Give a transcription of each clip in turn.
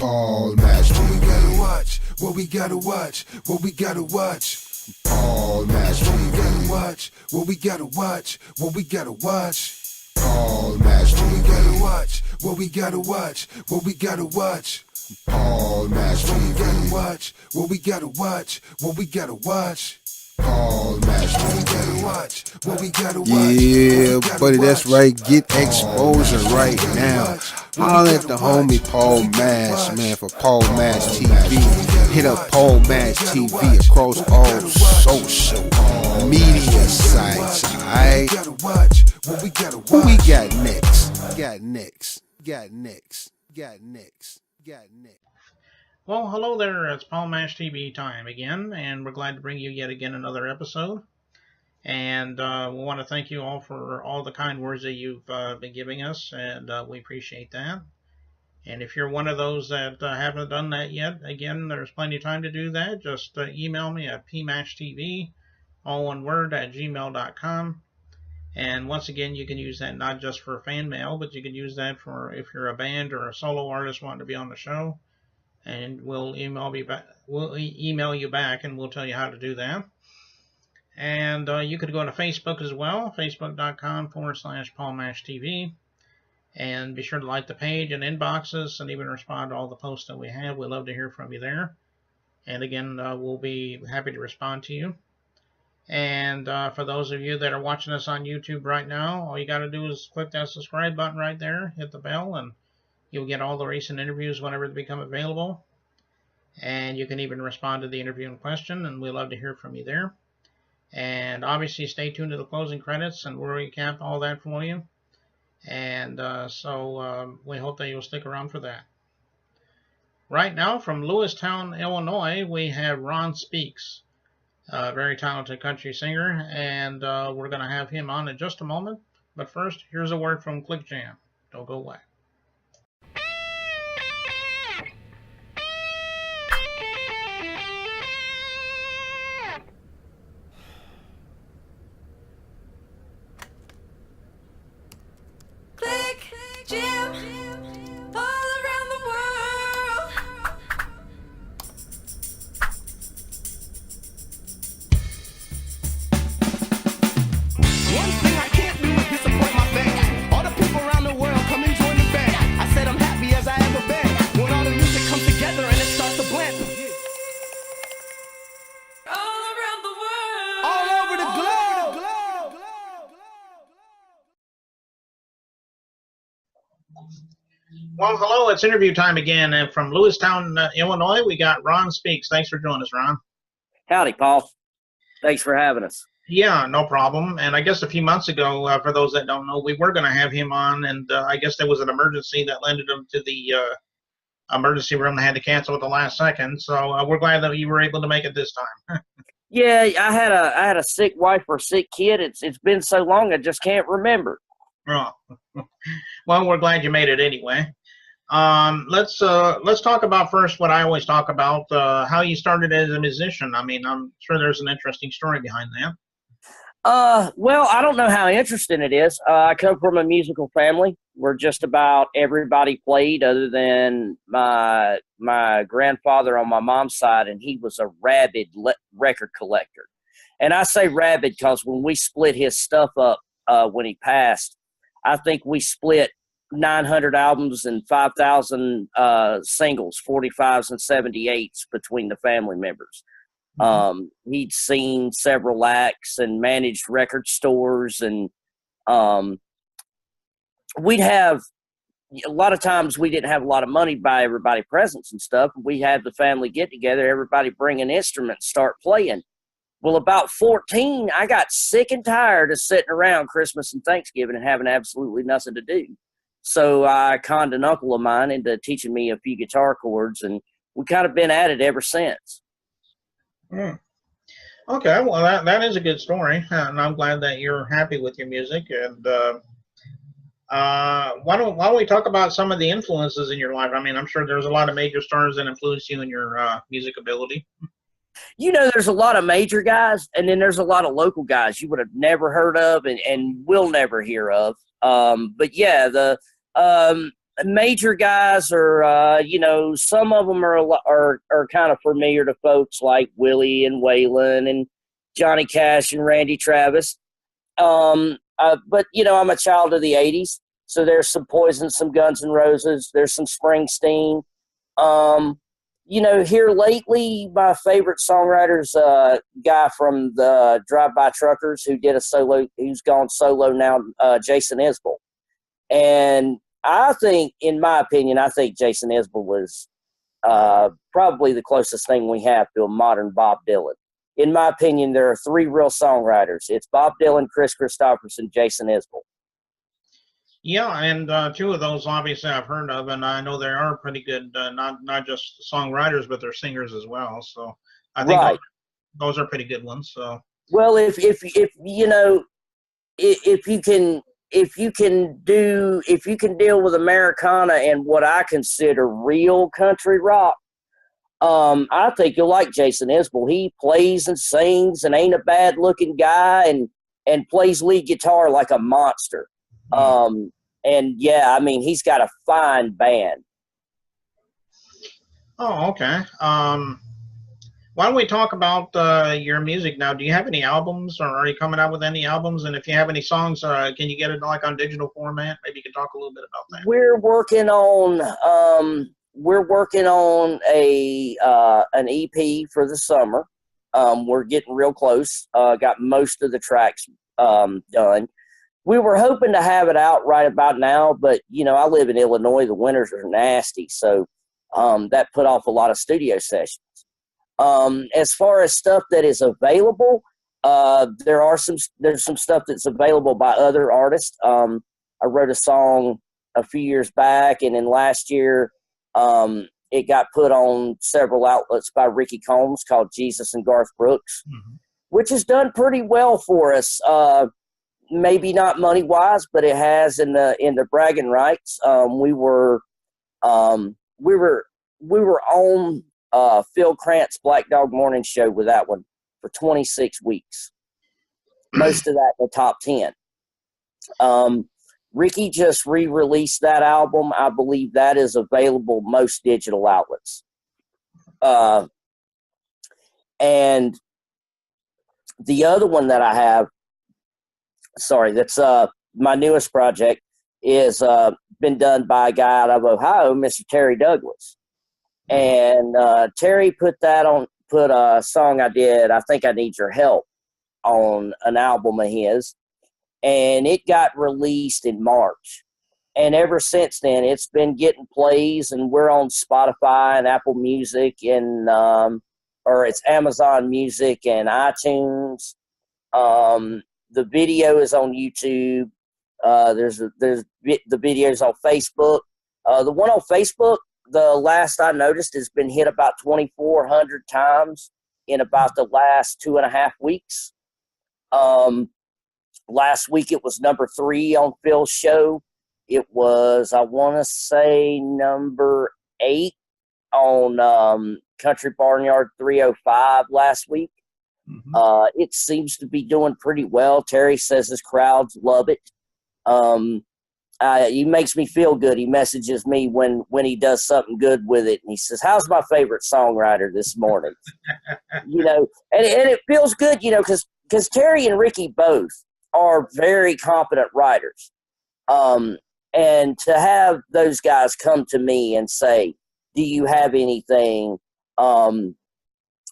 Paul Match TV. What we gotta watch, what we gotta watch, what we gotta watch. Paul Match TV. What we gotta watch, what we gotta watch, what we gotta watch. Paul Match TV. What we gotta watch, what we gotta watch, what we gotta watch. Paul Match TV. What we gotta watch, what we gotta watch, what we gotta watch. Paul Match TV. What we gotta watch, what we gotta watch. Yeah, buddy, that's right. Get exposure right now. Holler at the homie Paul Match, man, for Paul Match TV. Hit up Paul Match TV across all social media sites, alright? Who we got next? Well, hello there. It's Paul Match TV time again, and we're glad to bring you yet again another episode. And we want to thank you all for all the kind words that you've been giving us, and we appreciate that. And if you're one of those that haven't done that yet, again, there's plenty of time to do that. Just email me at pmatchtv, all one word, at gmail.com. And once again, you can use that not just for fan mail, but you can use that for if you're a band or a solo artist wanting to be on the show. And we'll email you back. We'll email you back, and we'll tell you how to do that. And you could go to Facebook as well, facebook.com/PaulMatchTV. And be sure to like the page and inbox us and even respond to all the posts that we have. We'd love to hear from you there. And again, we'll be happy to respond to you. And for those of you that are watching us on YouTube right now, all you got to do is click that subscribe button right there, hit the bell, and you'll get all the recent interviews whenever they become available. And you can even respond to the interview in question, and we'd love to hear from you there. And obviously, stay tuned to the closing credits, and we'll recap all that for you. And so we hope that you'll stick around for that. Right now, from Lewistown, Illinois, we have Ron Speaks, a very talented country singer, and we're going to have him on in just a moment. But first, here's a word from Click Jam. Don't go away. Jam all around the world. One thing I can't do is disappoint my fans. All the people around the world come and join the band. I said I'm happy as I ever been when all the music comes together and it starts to blend. All around the world, all over the globe. Well, hello, it's interview time again. And from Lewistown, Illinois, we got Ron Speaks. Thanks for joining us, Ron. Howdy, Paul. Thanks for having us. Yeah, no problem. And I guess a few months ago, for those that don't know, we were going to have him on, and I guess there was an emergency that landed him to the emergency room. They had to cancel at the last second. So we're glad that you were able to make it this time. Yeah, I had a sick wife or a sick kid. It's been so long I just can't remember. Oh. Well, we're glad you made it anyway. Let's talk about first what I always talk about, how you started as a musician. I mean, I'm sure there's an interesting story behind that. Well, I don't know how interesting it is. I come from a musical family where just about everybody played other than my grandfather on my mom's side, and he was a rabid record collector. And I say rabid because when we split his stuff up when he passed, I think we split 900 albums and 5,000 singles, 45s and 78s between the family members. He'd seen several acts and managed record stores, and we'd have a lot of times we didn't have a lot of money to buy everybody presents and stuff. We had the family get together, everybody bring an instrument, start playing. Well, about 14, I got sick and tired of sitting around Christmas and Thanksgiving and having absolutely nothing to do. So I conned an uncle of mine into teaching me a few guitar chords, and we kind of been at it ever since. Okay, well, that is a good story, and I'm glad that you're happy with your music. And why don't we talk about some of the influences in your life? I mean, I'm sure there's a lot of major stars that influenced you in your music ability. You know, there's a lot of major guys, and then there's a lot of local guys you would have never heard of and will never hear of. But yeah, major guys are, some of them are kind of familiar to folks like Willie and Waylon and Johnny Cash and Randy Travis. But I'm a child of the 80s, so there's some Poison, some Guns N' Roses, there's some Springsteen. Here lately, my favorite songwriter's a guy from the Drive-By Truckers who's gone solo now, Jason Isbell. And I think, in my opinion, Jason Isbell was probably the closest thing we have to a modern Bob Dylan. In my opinion, there are three real songwriters. It's Bob Dylan, Chris Christopherson, Jason Isbell. Yeah, and two of those obviously I've heard of, and I know they are pretty good, not just songwriters, but they're singers as well. So I think those are pretty good ones. So well, if you can deal with Americana and what I consider real country rock, I think you'll like Jason Isbell. He plays and sings and ain't a bad looking guy and plays lead guitar like a monster. And yeah, I mean, he's got a fine band. Oh, okay. Why don't we talk about your music now? Do you have any albums, or are you coming out with any albums? And if you have any songs, can you get it like on digital format? Maybe you can talk a little bit about that. We're working on an EP for the summer. We're getting real close. Got most of the tracks done. We were hoping to have it out right about now, but I live in Illinois. The winters are nasty, so that put off a lot of studio sessions. As far as stuff that is available, there's some stuff that's available by other artists. I wrote a song a few years back, and then last year it got put on several outlets by Ricky Combs called Jesus and Garth Brooks, which has done pretty well for us. Maybe not money wise, but it has in the bragging rights. We were on Phil Krantz Black Dog Morning Show with that one for 26 weeks. Most of that in the top 10. Ricky just re-released that album. I believe that is available most digital outlets. And the other one that I have, that's my newest project, is been done by a guy out of Ohio, Mr. Terry Douglas. And Terry put a song I did, I Think I Need Your Help, on an album of his. And it got released in March. And ever since then, it's been getting plays, and we're on Spotify and Apple Music and or it's Amazon Music and iTunes. The video is on YouTube. There's the videos on Facebook. The one on Facebook, the last I noticed, has been hit about 2,400 times in about the last 2.5 weeks. Last week it was number 3 on Phil's show. It was, I want to say, number 8 on Country Barnyard 305 last week. It seems to be doing pretty well. Terry says his crowds love it. He makes me feel good. He messages me when he does something good with it, and he says, "How's my favorite songwriter this morning?" and it feels good, because Terry and Ricky both are very competent writers. And to have those guys come to me and say, "Do you have anything?"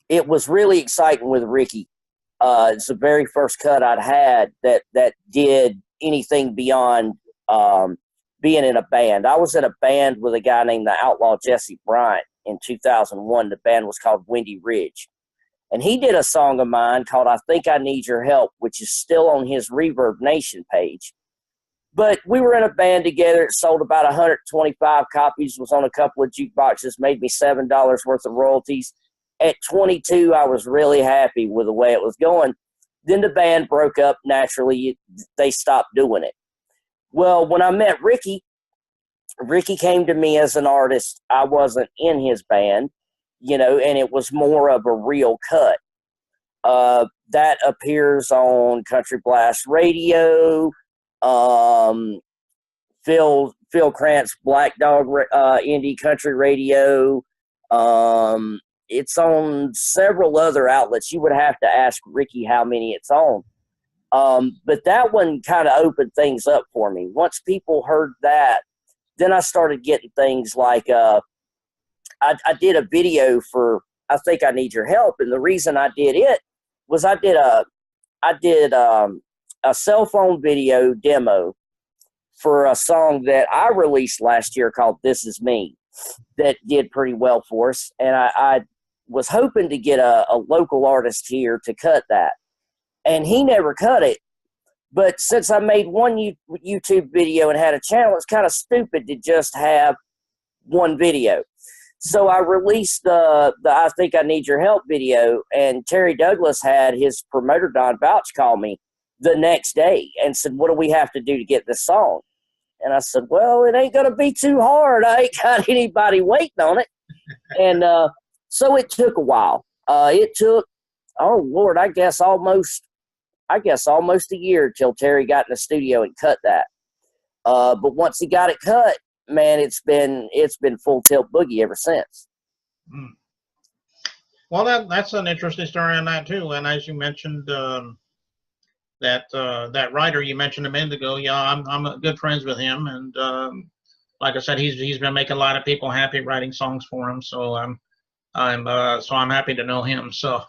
It was really exciting with Ricky. It's the very first cut I'd had that did anything beyond being in a band. I was in a band with a guy named the Outlaw Jesse Bryant in 2001. The band was called Windy Ridge. And he did a song of mine called I Think I Need Your Help, which is still on his Reverb Nation page. But we were in a band together. It sold about 125 copies, was on a couple of jukeboxes, made me $7 worth of royalties. At 22, I was really happy with the way it was going. Then the band broke up. Naturally, they stopped doing it. Well, when I met Ricky came to me as an artist. I wasn't in his band, and it was more of a real cut. That appears on Country Blast Radio. Phil Phil Krantz Black Dog Indie Country Radio. It's on several other outlets. You would have to ask Ricky how many it's on. But that one kind of opened things up for me. Once people heard that, then I started getting things like I did a video for I Think I Need Your Help, and the reason I did it was I did a cell phone video demo for a song that I released last year called This Is Me that did pretty well for us, and I was hoping to get a local artist here to cut that, and he never cut it. But since I made one YouTube video and had a channel, it's kind of stupid to just have one video. So I released the I Think I Need Your Help video, and Terry Douglas had his promoter, Don Bouch, call me the next day and said, what do we have to do to get this song? And I said, well, it ain't going to be too hard. I ain't got anybody waiting on it. And so it took a while. It took, oh, Lord, I guess almost a year till Terry got in the studio and cut that. But once he got it cut, man, it's been full tilt boogie ever since. Well, that's an interesting story on that too. And as you mentioned, that writer you mentioned a minute ago, yeah, I'm good friends with him, and like I said, he's been making a lot of people happy writing songs for him. So I'm happy to know him. So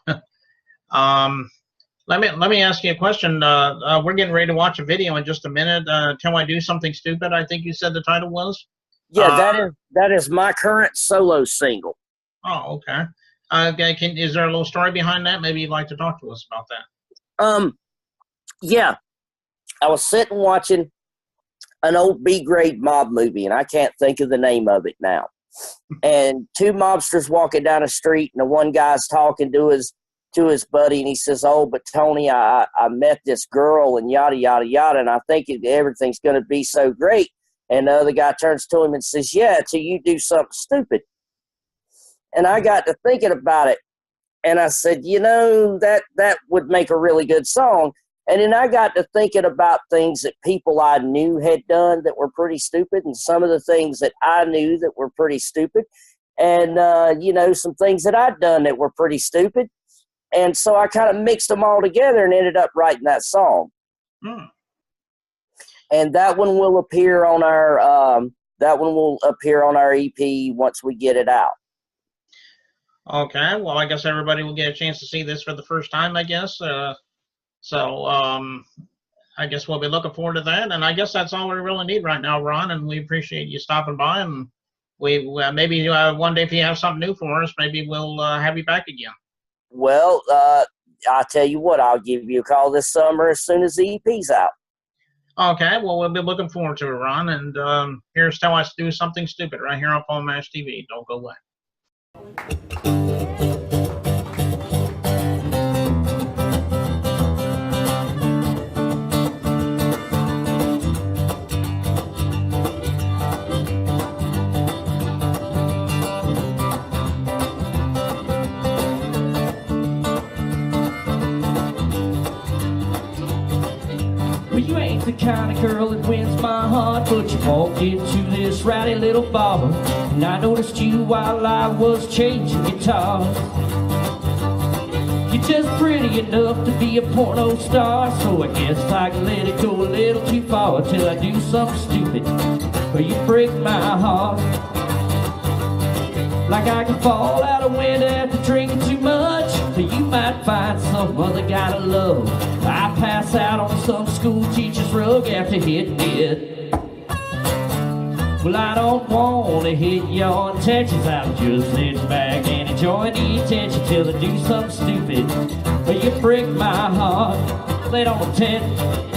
let me ask you a question. We're getting ready to watch a video in just a minute. Till I Do Something Stupid, I think you said the title was. Yeah, that is my current solo single. Oh, okay. Is there a little story behind that? Maybe you'd like to talk to us about that. Yeah, I was sitting watching an old B-grade mob movie, and I can't think of the name of it now. And two mobsters walking down the street, and the one guy's talking to his buddy, and he says, oh, but Tony, I met this girl, and yada, yada, yada, and I think everything's going to be so great. And the other guy turns to him and says, yeah, till you do something stupid. And I got to thinking about it, and I said, that would make a really good song. And then I got to thinking about things that people I knew had done that were pretty stupid, and some of the things that I knew that were pretty stupid, and, some things that I'd done that were pretty stupid. And so I kind of mixed them all together and ended up writing that song. And that one will appear on our EP once we get it out. Okay. Well, I guess everybody will get a chance to see this for the first time, I guess. So I guess we'll be looking forward to that. And I guess that's all we really need right now, Ron. And we appreciate you stopping by. And we maybe one day if you have something new for us, maybe we'll have you back again. Well, I'll tell you what, I'll give you a call this summer as soon as the EP's out. Okay, well, we'll be looking forward to it, Ron. And here's Till I Do Something Stupid right here on Paul Mash TV. Don't go away. You ain't the kind of girl that wins my heart, but you walked into this rowdy little bar, and I noticed you while I was changing guitars. You're just pretty enough to be a porno star, so I guess I can let it go a little too far till I do something stupid, or you break my heart. Like I can fall out of window after drinking too much, so you might find some other guy to love. I pass out on some school teacher's rug after hitting it. Well, I don't want to hit your intentions. I'm just sitting back and enjoying the attention till I do something stupid, but you break my heart. Lay on 10.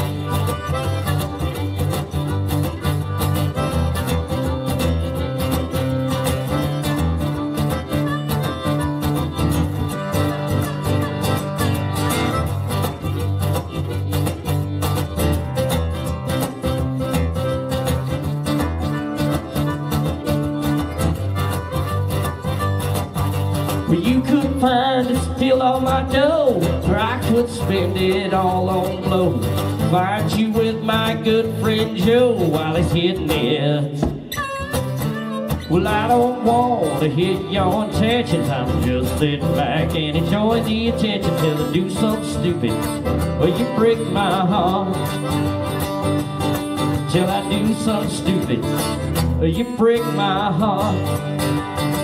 You could find to steal all my dough, or I could spend it all on blow. If find you with my good friend Joe while he's hitting it. Well, I don't want to hit your intentions. I'm just sitting back and enjoying the attention till I do something stupid. Well, you break my heart. Till I do something stupid. Well, you break my heart.